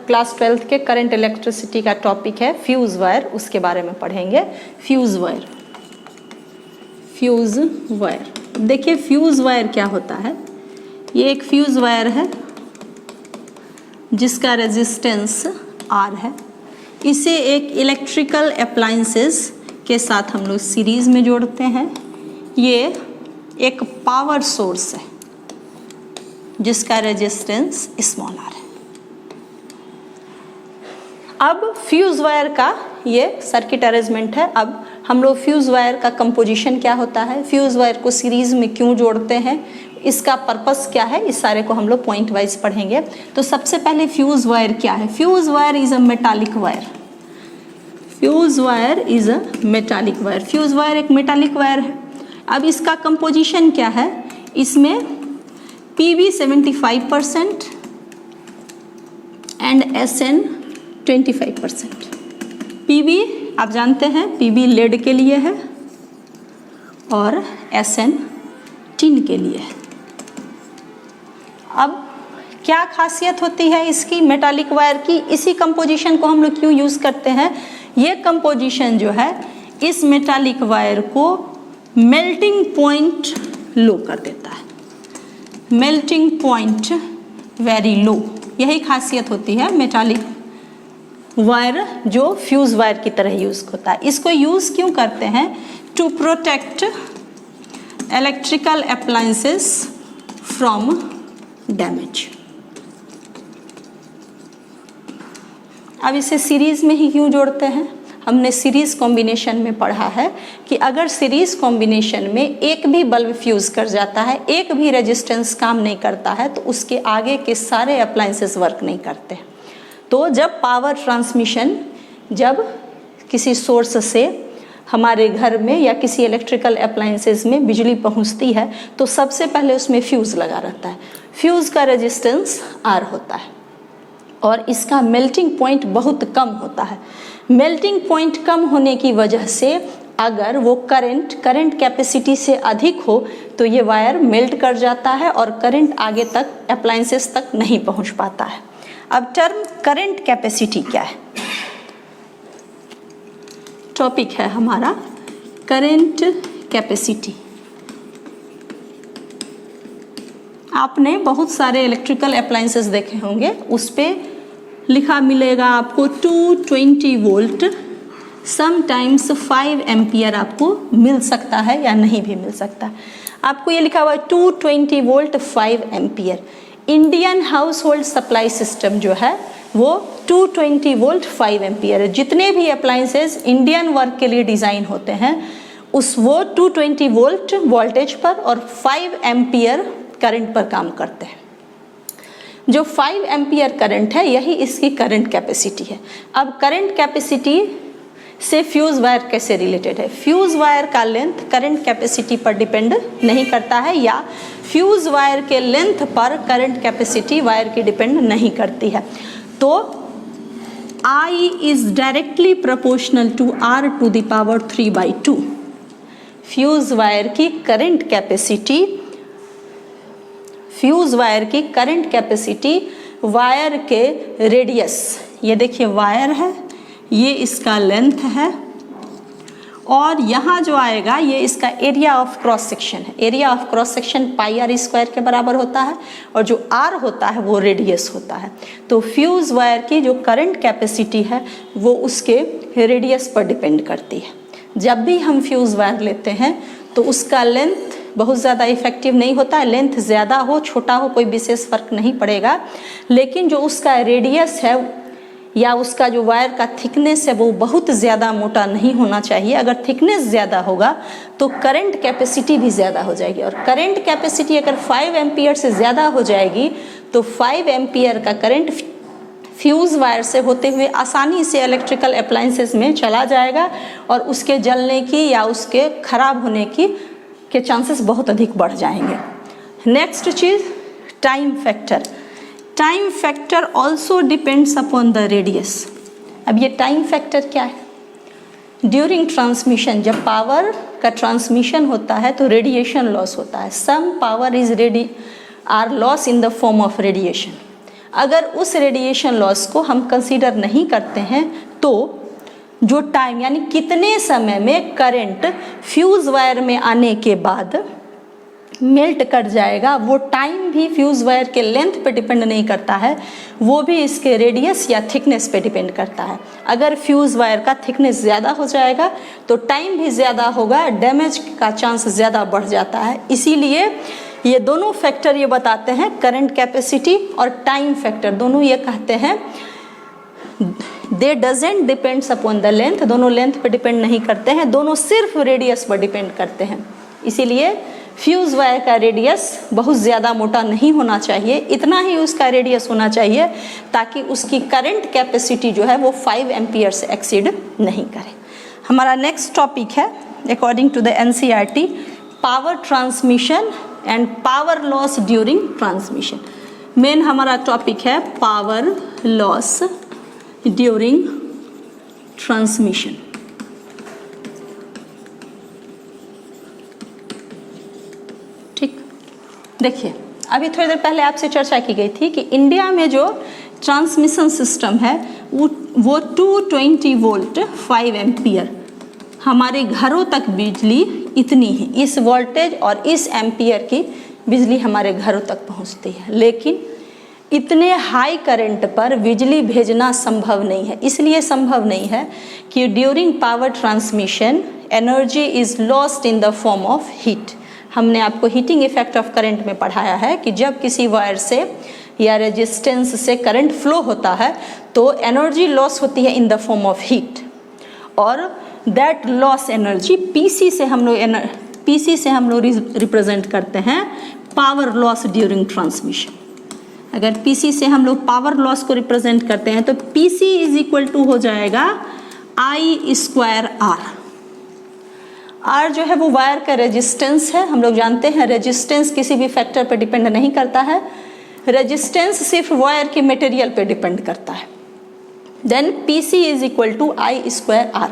Class 12th के current electricity का topic है फ्यूज़ वायर, उसके बारे में पढ़ेंगे। फ्यूज़ वायर, फ्यूज़ वायर, देखिए फ्यूज़ वायर क्या होता है। ये एक फ्यूज़ वायर है जिसका रेजिस्टेंस R है। इसे एक इलेक्ट्रिकल अप्लायंसेस के साथ हम लोग सीरीज़ में जोड़ते हैं। ये एक पावर सोर्स है जिसका रेजिस्टेंस स्मॉल r है। अब फ्यूज़ वायर का ये सर्किट अरेंजमेंट है। अब हम लोग फ्यूज़ वायर का कंपोजिशन क्या होता है, फ्यूज़ वायर को सीरीज़ में क्यों जोड़ते हैं, इसका पर्पस क्या है, इस सारे को हम लोग पॉइंट वाइज पढ़ेंगे। तो सबसे पहले फ्यूज़ वायर क्या है। Fuse wire is a metallic wire. Fuse wire is a metallic wire. Fuse wire एक मेटालिक वायर है। अब इसका कंपोजिशन क्या है, इसमें Pb 75% एंड Sn 25%। Pb आप जानते हैं Pb लेड के लिए है और Sn टिन के लिए है। अब क्या खासियत होती है इसकी मेटालिक वायर की, इसी कंपोजिशन को हम लोग क्यों यूज़ करते हैं। ये कंपोजिशन जो है इस मेटालिक वायर को मेल्टिंग पॉइंट लो कर देता है। मेल्टिंग पॉइंट वेरी लो, यही खासियत होती है मेटालिक वायर जो फ्यूज़ वायर की तरह यूज़ होता है। इसको यूज़ क्यों करते हैं, to protect electrical appliances from damage. अब इसे सीरीज़ में ही क्यों जोड़ते हैं, हमने सीरीज़ कॉम्बिनेशन में पढ़ा है कि अगर सीरीज़ कॉम्बिनेशन में एक भी बल्ब फ्यूज़ कर जाता है, एक भी रेजिस्टेंस काम नहीं करता है, तो उसके आगे के सारे अप्लायंसेस वर्क नहीं करते। तो जब पावर ट्रांसमिशन, जब किसी सोर्स से हमारे घर में या किसी इलेक्ट्रिकल अप्लायंसेस में बिजली पहुंचती है तो सबसे पहले उसमें फ्यूज़ लगा रहता है। फ्यूज़ का रेजिस्टेंस R होता है और इसका मेल्टिंग पॉइंट बहुत कम होता है। मेल्टिंग पॉइंट कम होने की वजह से अगर वो करंट कैपेसिटी से अधिक हो तो ये वायर मेल्ट कर जाता है और करंट आगे तक अप्लायंसेस तक नहीं पहुंच पाता है। अब टर्म करंट कैपेसिटी क्या है, टॉपिक है हमारा करंट कैपेसिटी। आपने बहुत सारे इलेक्ट्रिकल अप्लायंसेस देखे होंगे, उस पर लिखा मिलेगा आपको 220 वोल्ट, समटाइम्स 5 एम्पियर आपको मिल सकता है या नहीं भी मिल सकता है। आपको ये लिखा हुआ है 220 volt 5 ampere. Indian house hold supply system जो है वो 220 वोल्ट 5 एम्पियर है। जितने भी अप्लायंसेस इंडियन वर्क के लिए डिज़ाइन होते हैं वो 220 वोल्ट वोल्टेज पर और 5 एम्पियर करंट पर काम करते हैं। जो 5 एम्पियर करंट है यही इसकी करंट कैपेसिटी है। अब करंट कैपेसिटी से फ्यूज़ वायर कैसे रिलेटेड है, फ्यूज़ वायर का लेंथ करंट कैपेसिटी पर डिपेंड नहीं करता है या फ्यूज़ वायर के लेंथ पर करंट कैपेसिटी वायर की डिपेंड नहीं करती है। तो I is directly proportional to R to the power 3/2। Fuse wire की करंट कैपेसिटी, फ्यूज़ वायर की करंट कैपेसिटी वायर के रेडियस, ये देखिए वायर है, ये इसका लेंथ है और यहाँ जो आएगा ये इसका एरिया ऑफ क्रॉस सेक्शन है। Area of cross section πr² के बराबर होता है और जो r होता है वो रेडियस होता है। तो फ्यूज़ वायर की जो करंट कैपेसिटी है वो उसके रेडियस पर डिपेंड करती है। जब भी हम फ्यूज़ वायर लेते हैं तो उसका लेंथ बहुत ज़्यादा इफेक्टिव नहीं होता है। लेंथ ज़्यादा हो छोटा हो कोई विशेष फ़र्क नहीं पड़ेगा, लेकिन जो उसका रेडियस है या उसका जो वायर का थिकनेस है वो बहुत ज़्यादा मोटा नहीं होना चाहिए। अगर थिकनेस ज़्यादा होगा तो करंट कैपेसिटी भी ज़्यादा हो जाएगी और करंट कैपेसिटी अगर 5 एम्पियर से ज़्यादा हो जाएगी तो 5 एम्पियर का करंट फ्यूज़ वायर से होते हुए आसानी से इलेक्ट्रिकल अप्लायंसेस में चला जाएगा और उसके जलने की या उसके ख़राब होने के चांसेस बहुत अधिक बढ़ जाएंगे। नेक्स्ट चीज़ time factor. Time factor also depends upon the radius. अब ये टाइम फैक्टर क्या है, ड्यूरिंग ट्रांसमिशन जब पावर का ट्रांसमिशन होता है तो रेडिएशन लॉस होता है। Some power is are loss in the form of radiation. अगर उस रेडिएशन लॉस को हम कंसीडर नहीं करते हैं तो जो टाइम यानी कितने समय में करंट फ्यूज़ वायर में आने के बाद मेल्ट कर जाएगा, वो टाइम भी फ्यूज़ वायर के लेंथ पे डिपेंड नहीं करता है, वो भी इसके रेडियस या थिकनेस पे डिपेंड करता है। अगर फ्यूज़ वायर का थिकनेस ज़्यादा हो जाएगा तो टाइम भी ज़्यादा होगा, डैमेज का चांस ज़्यादा बढ़ जाता है। इसीलिए ये दोनों फैक्टर ये बताते हैं, करंट कैपेसिटी और टाइम फैक्टर दोनों ये कहते हैं दे doesn't depends upon the length, दोनों लेंथ पर डिपेंड नहीं करते हैं, दोनों सिर्फ रेडियस पर डिपेंड करते हैं। इसीलिए फ्यूज़ वायर का रेडियस बहुत ज़्यादा मोटा नहीं होना चाहिए, इतना ही उसका रेडियस होना चाहिए ताकि उसकी करंट कैपेसिटी जो है वो 5 एम्पियर से एक्सीड नहीं करे। हमारा नेक्स्ट टॉपिक है according to the NCERT power transmission and power loss during transmission. Main हमारा टॉपिक है पावर लॉस ड्यूरिंग ट्रांसमिशन। ठीक, देखिए अभी थोड़ी देर पहले आपसे चर्चा की गई थी कि इंडिया में जो ट्रांसमिशन सिस्टम है वो 220 वोल्ट 5 एम्पियर, हमारे घरों तक बिजली इतनी ही, इस वोल्टेज और इस एम्पियर की बिजली हमारे घरों तक पहुंचती है। लेकिन इतने हाई करंट पर बिजली भेजना संभव नहीं है। इसलिए संभव नहीं है कि during power transmission energy is lost in the form of heat. हमने आपको हीटिंग इफेक्ट ऑफ करंट में पढ़ाया है कि जब किसी वायर से या रेजिस्टेंस से करंट फ्लो होता है तो एनर्जी लॉस होती है इन द फॉर्म ऑफ हीट, और दैट लॉस एनर्जी पीसी से हम लोग रिप्रेजेंट करते हैं पावर लॉस ड्यूरिंग ट्रांसमिशन। अगर पीसी से हम लोग पावर लॉस को रिप्रेजेंट करते हैं तो पीसी इज इक्वल टू हो जाएगा I स्क्वायर आर। आर जो है वो वायर का रेजिस्टेंस है। हम लोग जानते हैं रेजिस्टेंस किसी भी फैक्टर पर डिपेंड नहीं करता है, रेजिस्टेंस सिर्फ वायर के मटेरियल पे डिपेंड करता है। Then PC is equal to I square R.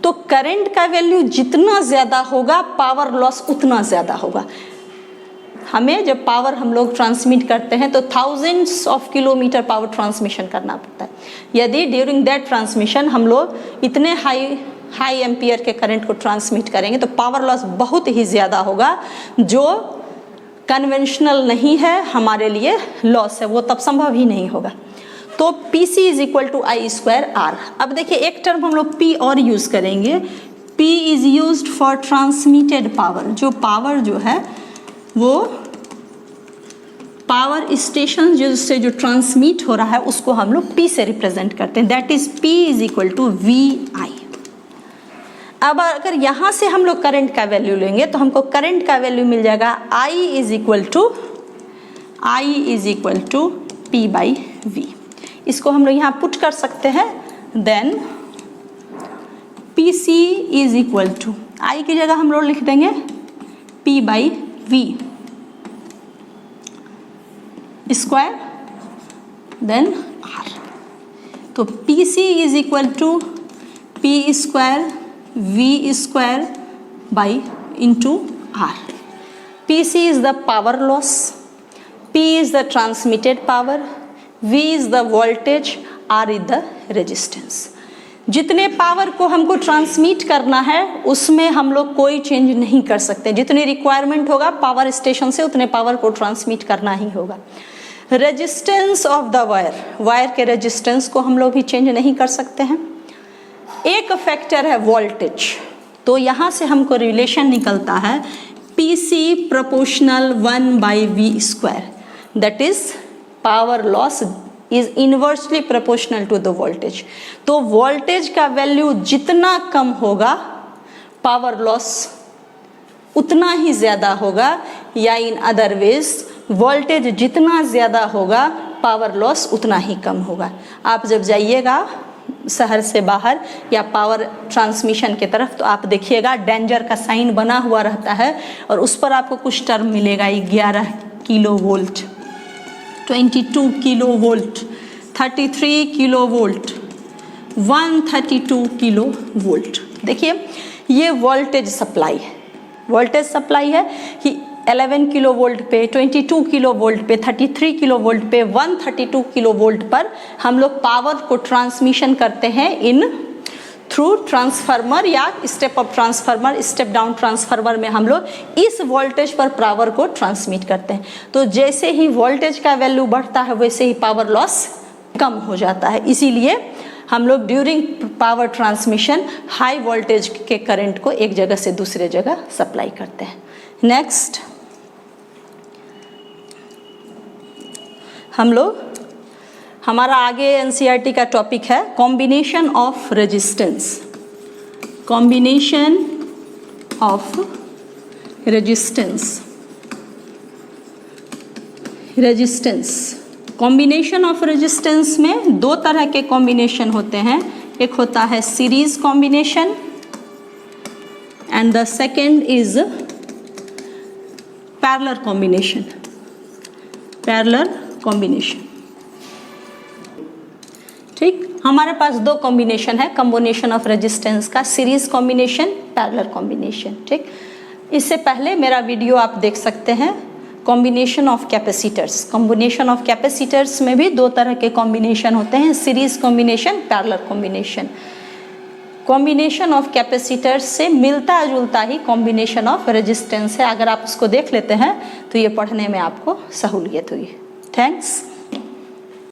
तो करंट का वैल्यू जितना ज़्यादा होगा पावर लॉस उतना ज़्यादा होगा। हमें जब पावर हम लोग ट्रांसमिट करते हैं तो thousands of kilometre power transmission करना पड़ता है। यदि ड्यूरिंग दैट ट्रांसमिशन हम लोग इतने हाई एम्पियर के करंट को ट्रांसमिट करेंगे तो पावर लॉस बहुत ही ज़्यादा होगा, जो कन्वेंशनल नहीं है हमारे लिए लॉस है, वो तब संभव ही नहीं होगा। तो PC is equal to I square R. अब देखिए एक टर्म हम लोग P और यूज़ करेंगे, P is used for transmitted power. जो पावर जो है वो पावर स्टेशन जिससे जो ट्रांसमिट हो रहा है उसको हम लोग P से रिप्रेजेंट करते हैं, that is P is equal to VI। अब अगर यहाँ से हम लोग करंट का वैल्यू लेंगे तो हमको करंट का वैल्यू मिल जाएगा I is equal to P by V। इसको हम लोग यहाँ पुट कर सकते हैं। Then PC is equal to I की जगह हम लोग लिख देंगे P by V square then R। तो PC is equal to P square V square by into R। PC is the power loss, P is the transmitted power, V is the voltage, R is the resistance. जितने power को हमको transmit करना है उसमें हम लोग कोई change नहीं कर सकते। जितनी रिक्वायरमेंट होगा पावर स्टेशन से उतने पावर को ट्रांसमिट करना ही होगा। रेजिस्टेंस ऑफ द वायर के रेजिस्टेंस को हम लोग भी चेंज नहीं कर सकते हैं। एक फैक्टर है वोल्टेज, तो यहाँ से हमको रिलेशन निकलता है PC proportional 1 by V square, that is power loss is inversely proportional to the voltage. तो वोल्टेज का वैल्यू जितना कम होगा पावर लॉस उतना ही ज़्यादा होगा, या इन अदर वेज वोल्टेज जितना ज़्यादा होगा पावर लॉस उतना ही कम होगा। आप जब जाइएगा शहर से बाहर या पावर ट्रांसमिशन के तरफ तो आप देखिएगा डेंजर का साइन बना हुआ रहता है और उस पर आपको कुछ टर्म मिलेगा, 11 kilo volt, 22 kilo volt, 33 kilo volt, 132 kilo volt. देखिए ये वोल्टेज सप्लाई है, वोल्टेज सप्लाई है कि 11 किलो वोल्ट पे, 22 किलो वोल्ट पे, 33 किलो वोल्ट पे, 132 किलो वोल्ट पर हम लोग पावर को ट्रांसमिशन करते हैं इन थ्रू ट्रांसफार्मर या step up transformer, step down transformer में हम लोग इस वोल्टेज पर पावर को ट्रांसमिट करते हैं। तो जैसे ही वोल्टेज का वैल्यू बढ़ता है वैसे ही पावर लॉस कम हो जाता है, इसीलिए हम लोग during power transmission high voltage के करंट को एक जगह से दूसरे जगह सप्लाई करते हैं। नेक्स्ट हम लोग, हमारा आगे एनसीईआरटी का टॉपिक है combination of resistance. Combination of resistance. Resistance, combination of resistance में दो तरह के कॉम्बिनेशन होते हैं, एक होता है series combination and the second is parallel combination. Parallel combination, ठीक, हमारे पास दो कॉम्बिनेशन है कॉम्बिनेशन ऑफ रेजिस्टेंस का, सीरीज कॉम्बिनेशन, पैरेलल कॉम्बिनेशन, ठीक। इससे पहले मेरा वीडियो आप देख सकते हैं combination of capacitors. Combination of capacitors में भी दो तरह के कॉम्बिनेशन होते हैं, series combination, parallel combination. Combination of capacitors से मिलता जुलता ही कॉम्बिनेशन ऑफ रेजिस्टेंस है, अगर आप उसको देख लेते हैं तो ये पढ़ने में आपको सहूलियत हुई। थैंक्स।